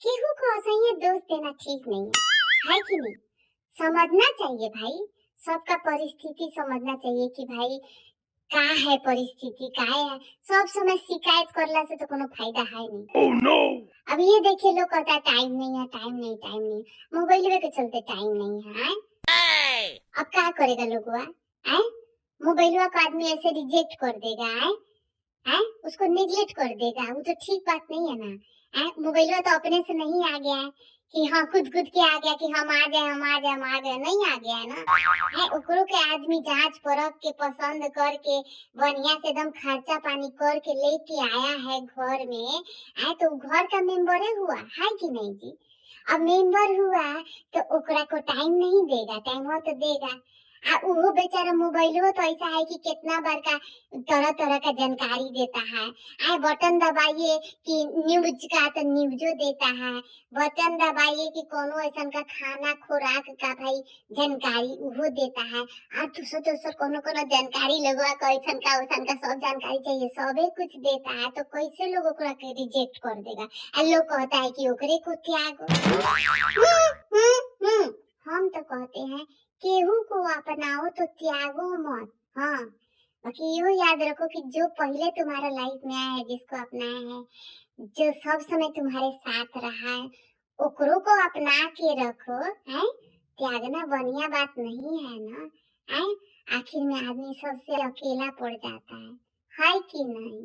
केहू को असह्य दोष देना ठीक नहीं है कि नहीं? समझना चाहिए भाई, सबका परिस्थिति समझना चाहिए कि भाई का है परिस्थिति का है। सब समय शिकायत करला से तो कोनो फायदा है नहीं। Oh no! अब ये देखिए लोग कहता है टाइम नहीं है, टाइम नहीं, टाइम नहीं। मोबाइल के चलते टाइम नहीं है। अब क्या करेगा लोगवा? हैं? मोबाइलवा को आदमी ऐसे रिजेक्ट कर देगा, हैं? उसको नेग्लेक्ट कर देगा, वो तो ठीक बात नहीं है ना। हैं? मोबाइलवा तो अपने से नहीं आ गया है कि हाँ कूद कूद के आ गया कि हम आ जाए, हम आ जाए, हम आ गए, नहीं आ गया है ना। हैं? ओकरो के आदमी जांच परख के पसंद करके बढ़िया से एकदम खर्चा पानी करके लेके आया है घर में। आए तो घर का मेंबर हुआ है कि नहीं जी? अब मेंबर हुआ तो ओकरा को टाइम नहीं देगा, टाइम हो तो देगा। वो बेचारा मोबाइलो तो ऐसा है कि कितना बार का तरह तरह का जानकारी देता है। बटन दबाइए कि न्यूज का तो न्यूजो देता है, बटन दबाइए कि कोनो ऐसा का खाना खुराक का भाई जानकारी वो देता है। और दूसर कोनो कोनो जानकारी लगवा का ऐसा का सब जानकारी चाहिए, सबे कुछ देता है। तो कैसे लोगों को रिजेक्ट कर देगा? लोग कहता है कि ओकरे को त्यागो। हम तो कहते हैं केहू को अपनाओ तो त्यागो मत। हाँ, बाकी यो याद रखो कि जो पहले तुम्हारा लाइफ में आया है, जिसको अपनाया है, जो सब समय तुम्हारे साथ रहा है, ओकरो को अपना के रखो। है त्यागना बढ़िया बात नहीं है ना। है आखिर में आदमी सबसे अकेला पड़ जाता है कि नहीं?